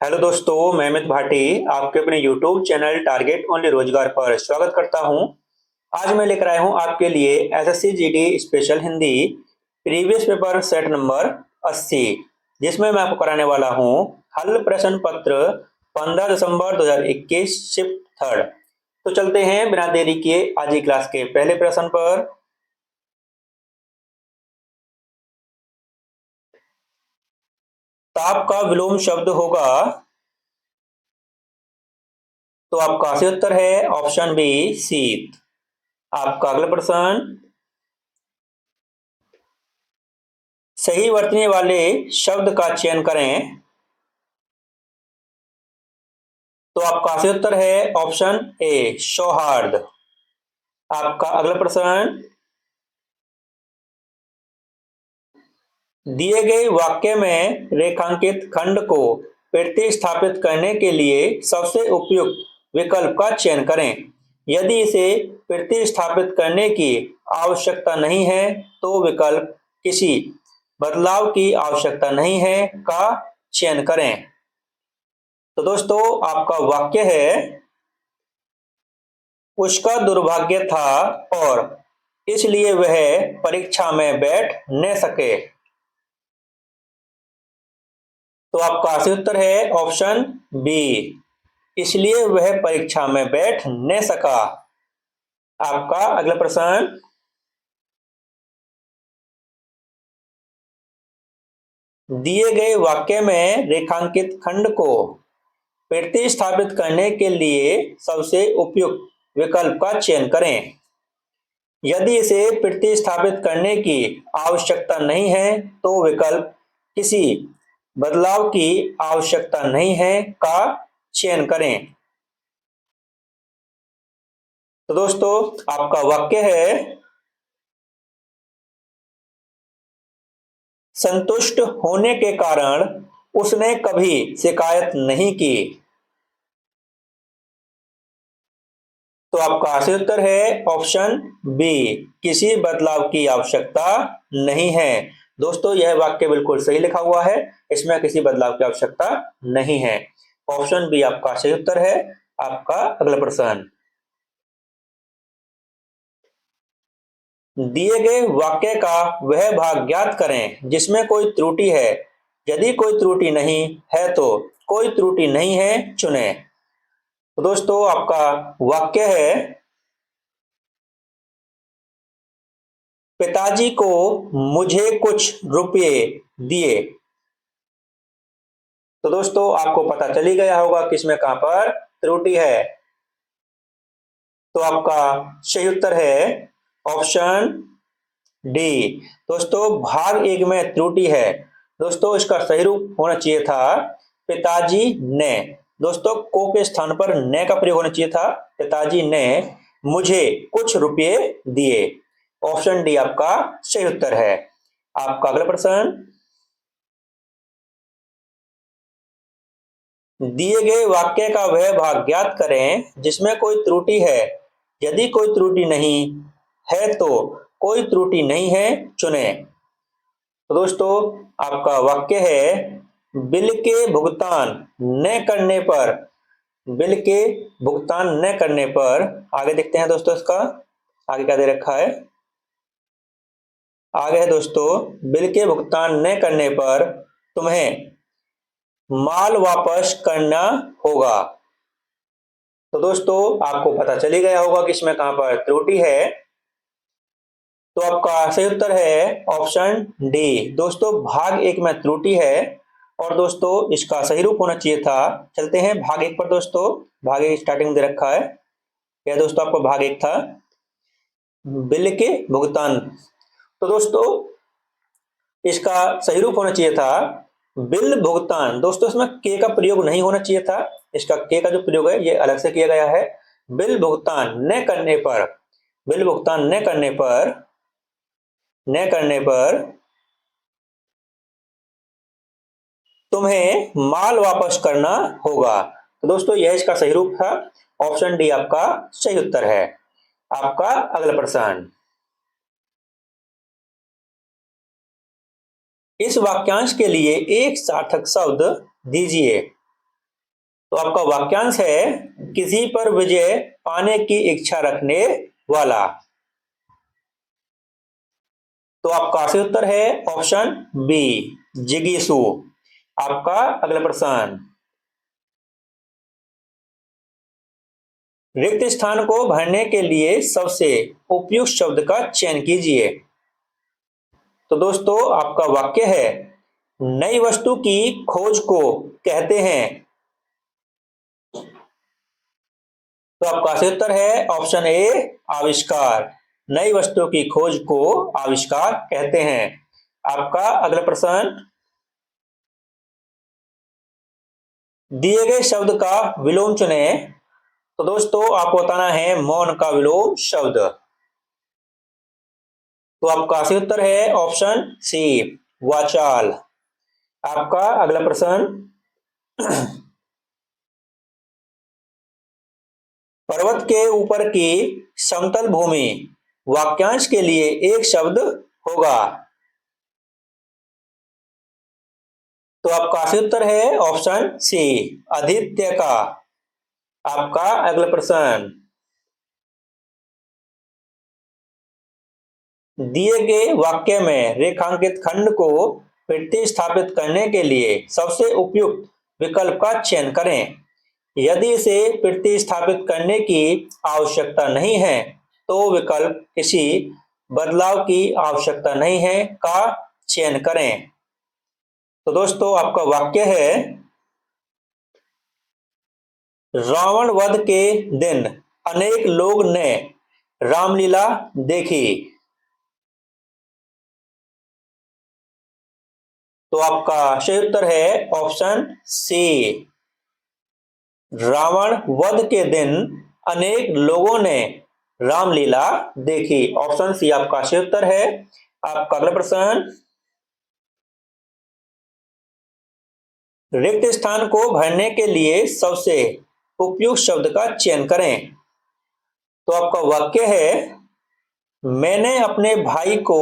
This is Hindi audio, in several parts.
हेलो दोस्तों, मैं अमित भाटी आपके अपने YouTube चैनल टारगेट ओनली रोजगार पर स्वागत करता हूं। आज मैं लेकर आया हूं आपके लिए SSC GD special Hindi previous paper set number 80, जिसमें मैं आपको कराने वाला हूं हल प्रश्न पत्र 15 दिसंबर 2021 शिफ्ट थर्ड। तो चलते हैं बिना देरी किए आज की क्लास के पहले प्रश्न पर। ताप का विलोम शब्द होगा, तो आपका सही उत्तर है ऑप्शन बी शीत। आपका अगला प्रश्न, सही वर्तने वाले शब्द का चयन करें। तो आपका सही उत्तर है ऑप्शन ए सौहार्द। आपका अगला प्रश्न, दिए गए वाक्य में रेखांकित खंड को प्रतिस्थापित करने के लिए सबसे उपयुक्त विकल्प का चयन करें। यदि इसे प्रतिस्थापित करने की आवश्यकता नहीं है तो विकल्प किसी बदलाव की आवश्यकता नहीं है का चयन करें। तो दोस्तों आपका वाक्य है, उसका दुर्भाग्य था और इसलिए वह परीक्षा में बैठ न सके। तो आपका सही उत्तर है ऑप्शन बी, इसलिए वह परीक्षा में बैठ न सका। आपका अगला प्रश्न, दिए गए वाक्य में रेखांकित खंड को प्रतिस्थापित करने के लिए सबसे उपयुक्त विकल्प का चयन करें। यदि इसे प्रतिस्थापित करने की आवश्यकता नहीं है तो विकल्प किसी बदलाव की आवश्यकता नहीं है का चयन करें। तो दोस्तों आपका वाक्य है, संतुष्ट होने के कारण उसने कभी शिकायत नहीं की। तो आपका सही उत्तर है ऑप्शन बी, किसी बदलाव की आवश्यकता नहीं है। दोस्तों यह वाक्य बिल्कुल सही लिखा हुआ है, इसमें किसी बदलाव की आवश्यकता नहीं है। ऑप्शन बी आपका सही उत्तर है। आपका अगला प्रश्न, दिए गए वाक्य का वह भाग ज्ञात करें जिसमें कोई त्रुटि है। यदि कोई त्रुटि नहीं है तो कोई त्रुटि नहीं है चुने। तो दोस्तों आपका वाक्य है, पिताजी को मुझे कुछ रुपए दिए। तो दोस्तों आपको पता चल ही गया होगा कि इसमें कहां पर त्रुटि है। तो आपका सही उत्तर है ऑप्शन डी। दोस्तों भाग एक में त्रुटि है। दोस्तों इसका सही रूप होना चाहिए था पिताजी ने। दोस्तों को के स्थान पर ने का प्रयोग होना चाहिए था, पिताजी ने मुझे कुछ रुपए दिए। ऑप्शन डी आपका सही उत्तर है। आपका अगला प्रश्न, दिए गए वाक्य का वह भाग ज्ञात करें जिसमें कोई त्रुटि है। यदि कोई त्रुटि नहीं है तो कोई त्रुटि नहीं है चुने। तो दोस्तों आपका वाक्य है, बिल के भुगतान न करने पर, बिल के भुगतान न करने पर, आगे देखते हैं दोस्तों इसका आगे क्या दे रखा है। आगे है दोस्तों, बिल के भुगतान न करने पर तुम्हें माल वापस करना होगा। तो दोस्तों आपको पता चल ही गया होगा कि इसमें कहां पर त्रुटि है। तो आपका सही उत्तर है ऑप्शन डी। दोस्तों भाग एक में त्रुटि है और दोस्तों इसका सही रूप होना चाहिए था। चलते हैं भाग एक पर। दोस्तों भाग एक स्टार्टिंग में दे रखा है, यह दोस्तों आपको भाग एक था बिल के भुगतान। तो दोस्तों इसका सही रूप होना चाहिए था बिल भुगतान। दोस्तों इसमें के का प्रयोग नहीं होना चाहिए था, इसका के का जो प्रयोग है ये अलग से किया गया है। बिल भुगतान न करने पर, बिल भुगतान न करने पर तुम्हें माल वापस करना होगा। तो दोस्तों यह इसका सही रूप था। ऑप्शन डी आपका सही उत्तर है। आपका अगला प्रश्न, इस वाक्यांश के लिए एक सार्थक शब्द दीजिए। तो आपका वाक्यांश है किसी पर विजय पाने की इच्छा रखने वाला। तो आपका सही उत्तर है ऑप्शन बी, जिगीसु। आपका अगला प्रश्न, रिक्त स्थान को भरने के लिए सबसे उपयुक्त शब्द का चयन कीजिए। तो दोस्तों आपका वाक्य है नई वस्तु की खोज को कहते हैं। तो आपका सही उत्तर है ऑप्शन ए, आविष्कार। नई वस्तु की खोज को आविष्कार कहते हैं। आपका अगला प्रश्न, दिए गए शब्द का विलोम चुने। तो दोस्तों आपको बताना है मौन का विलोम शब्द। तो आपका सही उत्तर है ऑप्शन सी, वाचाल। आपका अगला प्रश्न, पर्वत के ऊपर की समतल भूमि वाक्यांश के लिए एक शब्द होगा। तो आपका सही उत्तर है ऑप्शन सी, आदित्य का। आपका अगला प्रश्न, दिए गए वाक्य में रेखांकित खंड को प्रतिस्थापित करने के लिए सबसे उपयुक्त विकल्प का चयन करें। यदि इसे प्रतिस्थापित करने की आवश्यकता नहीं है तो विकल्प किसी बदलाव की आवश्यकता नहीं है का चयन करें। तो दोस्तों आपका वाक्य है रावण वध के दिन अनेक लोग ने रामलीला देखी। तो आपका सही उत्तर है ऑप्शन सी, रावण वध के दिन अनेक लोगों ने रामलीला देखी। ऑप्शन सी आपका सही उत्तर है। आपका अगला प्रश्न, रिक्त स्थान को भरने के लिए सबसे उपयुक्त शब्द का चयन करें। तो आपका वाक्य है मैंने अपने भाई को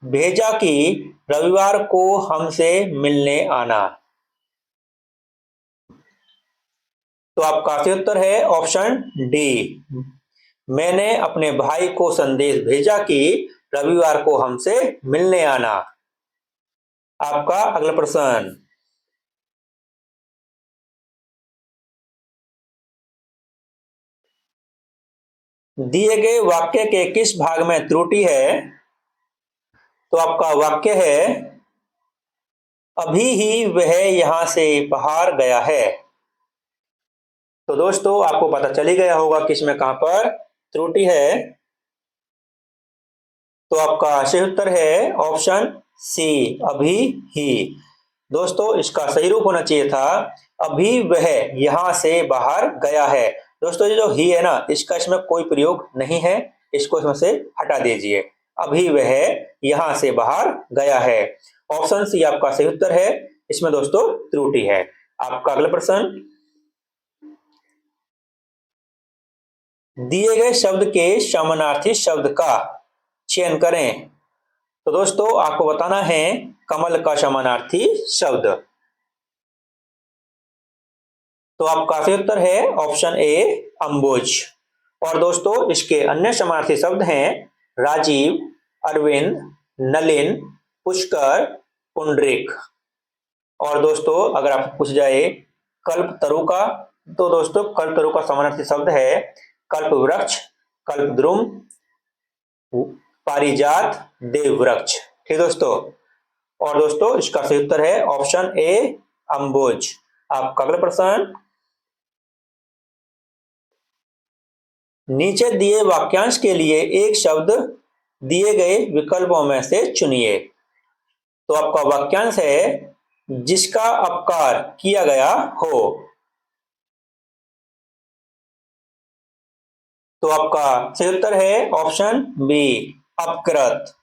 भेजा कि रविवार को हमसे मिलने आना। तो आपका सही उत्तर है ऑप्शन डी, मैंने अपने भाई को संदेश भेजा कि रविवार को हमसे मिलने आना। आपका अगला प्रश्न, दिए गए वाक्य के किस भाग में त्रुटि है। तो आपका वाक्य है अभी ही वह यहां से बाहर गया है। तो दोस्तों आपको पता चल ही गया होगा कि इसमें कहां पर त्रुटि है। तो आपका सही उत्तर है ऑप्शन सी, अभी ही। दोस्तों इसका सही रूप होना चाहिए था अभी वह यहां से बाहर गया है। दोस्तों ये जो ही है ना, इसका इसमें कोई प्रयोग नहीं है, इसको इसमें से हटा दीजिए। अभी वह यहां से बाहर गया है, ऑप्शन सी आपका सही उत्तर है। इसमें दोस्तों त्रुटि है। आपका अगला प्रश्न, दिए गए शब्द के समानार्थी शब्द का चयन करें। तो दोस्तों आपको बताना है कमल का समानार्थी शब्द। तो आपका सही उत्तर है ऑप्शन ए, अंबुज। और दोस्तों इसके अन्य समानार्थी शब्द हैं राजीव, अरविंद, नलिन, पुष्कर, पुंडरीक। और दोस्तों अगर आपको पूछ जाए कल्पतरु का, तो दोस्तों कल्पतरु का समानार्थी शब्द है कल्प वृक्ष, कल्पद्रुम, पारिजात, देव वृक्ष। ठीक दोस्तों। और दोस्तों इसका सही उत्तर है ऑप्शन ए, अंबुज। आपका अगला प्रश्न, नीचे दिए वाक्यांश के लिए एक शब्द दिए गए विकल्पों में से चुनिए। तो आपका वाक्यांश है जिसका अपकार किया गया हो। तो आपका सही उत्तर है ऑप्शन बी, अपकृत।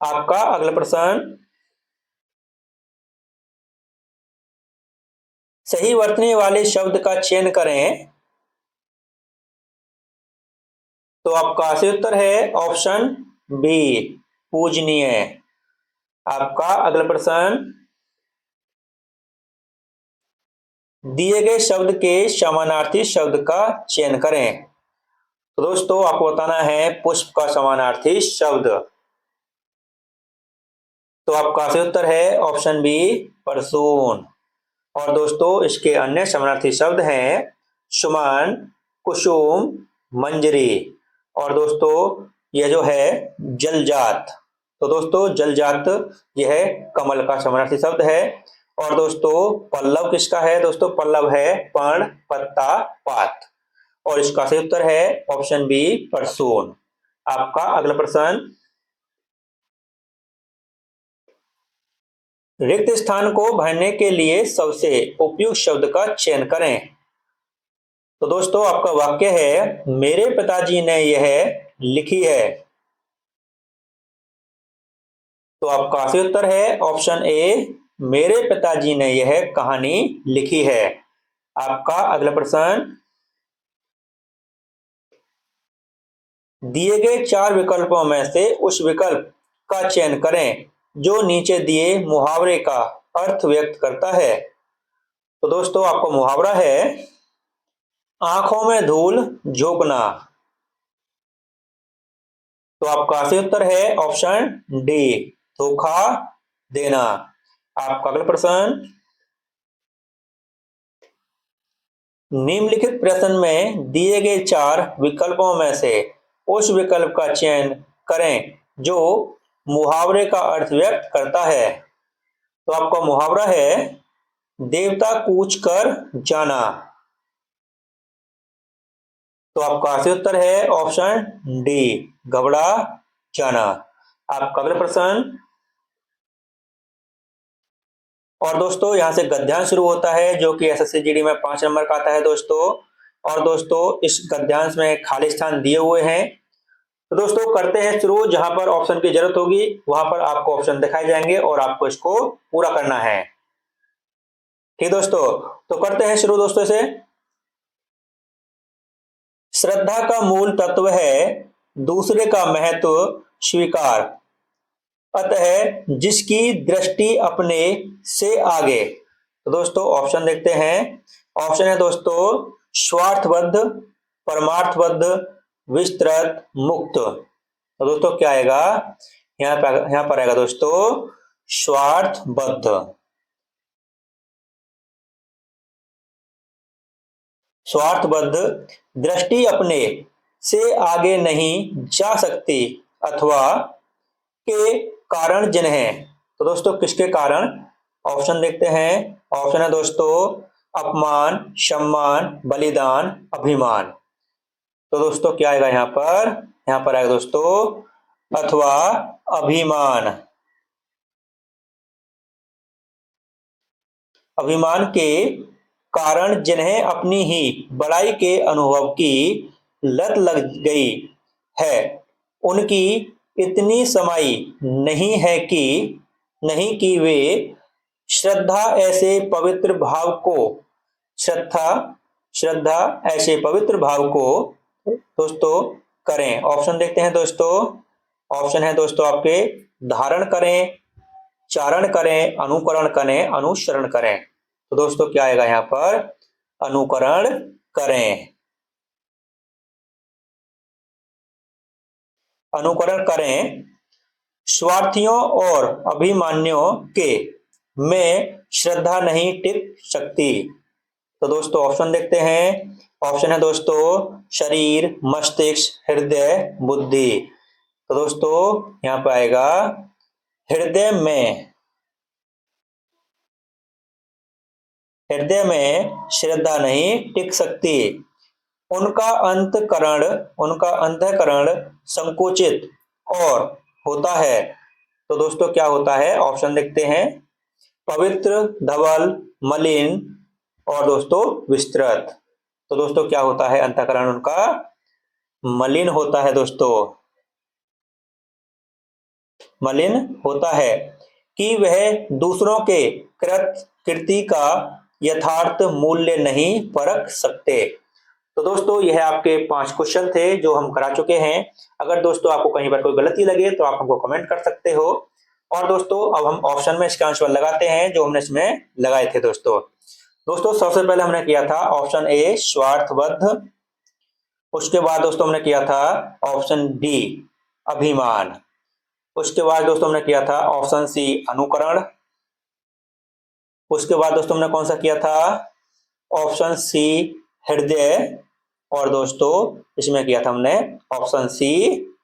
आपका अगला प्रश्न, सही वर्तनी वाले शब्द का चयन करें। तो आपका सही उत्तर है ऑप्शन बी, पूजनीय। आपका अगला प्रश्न, दिए गए शब्द के समानार्थी शब्द का चयन करें। तो दोस्तों आपको बताना है पुष्प का समानार्थी शब्द। तो आपका सही उत्तर है ऑप्शन बी, परसून। और दोस्तों इसके अन्य समानार्थी शब्द हैं सुमन, कुसुम, मंजरी। और दोस्तों यह जो है जलजात। तो दोस्तों जलजात यह है कमल का समानार्थी शब्द है। और दोस्तों पल्लव किसका है? दोस्तों पल्लव है पर्ण, पत्ता, पात। और इसका सही उत्तर है ऑप्शन बी, परसून। आपका अगला प्रश्न, रिक्त स्थान को भरने के लिए सबसे उपयुक्त शब्द का चयन करें। तो दोस्तों आपका वाक्य है मेरे पिताजी ने यह लिखी है। तो आपका सही उत्तर है ऑप्शन ए, मेरे पिताजी ने यह कहानी लिखी है। आपका अगला प्रश्न, दिए गए 4 विकल्पों में से उस विकल्प का चयन करें जो नीचे दिए मुहावरे का अर्थ व्यक्त करता है। तो दोस्तों आपका मुहावरा है आंखों में धूल झोंकना। तो आपका सही उत्तर है ऑप्शन डी, धोखा देना। आपका अगला प्रश्न, निम्नलिखित प्रश्न में दिए गए 4 विकल्पों में से उस विकल्प का चयन करें जो मुहावरे का अर्थ व्यक्त करता है। तो आपका मुहावरा है देवता कूच कर जाना। तो आपका सही उत्तर है ऑप्शन डी, घबरा जाना। आपका अगला प्रश्न, और दोस्तों यहां से गद्यांश शुरू होता है जो कि एसएससी जीडी में 5 नंबर का आता है दोस्तों। और दोस्तों इस गद्यांश में खाली स्थान दिए हुए हैं। तो दोस्तों करते हैं शुरू। जहां पर ऑप्शन की जरूरत होगी वहां पर आपको ऑप्शन दिखाए जाएंगे और आपको इसको पूरा करना है। ठीक दोस्तों, तो करते हैं शुरू दोस्तों से। श्रद्धा का मूल तत्व है दूसरे का महत्व स्वीकार, अतः जिसकी दृष्टि अपने से आगे। तो दोस्तों ऑप्शन देखते हैं। ऑप्शन है दोस्तों स्वार्थबद्ध, परमार्थबद्ध, विस्तृत, मुक्त। तो दोस्तों क्या आएगा? यहाँ पर आएगा दोस्तों स्वार्थबद्ध। स्वार्थबद्ध दृष्टि अपने से आगे नहीं जा सकती अथवा के कारण जिन्हें। तो दोस्तों किसके कारण? ऑप्शन देखते हैं। ऑप्शन है दोस्तों अपमान, सम्मान, बलिदान, अभिमान। तो दोस्तों क्या आएगा यहाँ पर? यहाँ पर आएगा दोस्तों अथवा अभिमान। अभिमान के कारण जिन्हें अपनी ही बड़ाई के अनुभव की लत लग गई है उनकी इतनी समाई नहीं कि वे श्रद्धा ऐसे पवित्र भाव को श्रद्धा श्रद्धा ऐसे पवित्र भाव को दोस्तों करें। ऑप्शन देखते हैं दोस्तों। ऑप्शन है दोस्तों आपके धारण करें, चारण करें, अनुकरण करें, अनुसरण करें। तो दोस्तों क्या आएगा यहाँ पर? अनुकरण करें। अनुकरण करें। स्वार्थियों और अभिमानियों के में श्रद्धा नहीं टिक सकती। तो दोस्तों ऑप्शन देखते हैं। ऑप्शन है दोस्तों शरीर, मस्तिष्क, हृदय, बुद्धि। तो दोस्तों यहाँ पर आएगा हृदय में श्रद्धा नहीं टिक सकती। उनका अंतःकरण संकुचित और होता है। तो दोस्तों क्या होता है? ऑप्शन देखते हैं। पवित्र, धवल, मलिन और दोस्तों विस्तृत। तो दोस्तों क्या होता है? अंतःकरण उनका मलिन होता है दोस्तों। मलिन होता है कि वह दूसरों के कृति का यथार्थ मूल्य नहीं परख सकते। तो दोस्तों यह आपके 5 क्वेश्चन थे जो हम करा चुके हैं। अगर दोस्तों आपको कहीं पर कोई गलती लगे तो आप हमको कमेंट कर सकते हो। और दोस्तों अब हम ऑप्शन में इसका आंसर लगाते हैं जो हमने इसमें लगाए थे दोस्तों। दोस्तों सबसे पहले हमने किया था ऑप्शन ए स्वार्थबद्ध, उसके बाद दोस्तों हमने किया था ऑप्शन डी अभिमान, उसके बाद दोस्तों हमने किया था ऑप्शन सी अनुकरण, उसके बाद दोस्तों हमने कौन सा किया था ऑप्शन सी हृदय, और दोस्तों इसमें किया था हमने ऑप्शन सी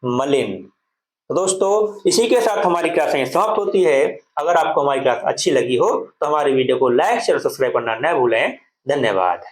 मलिन। तो दोस्तों इसी के साथ हमारी क्लास यहीं समाप्त होती है। अगर आपको हमारी क्लास अच्छी लगी हो तो हमारी वीडियो को लाइक शेयर सब्सक्राइब करना न भूलें। धन्यवाद।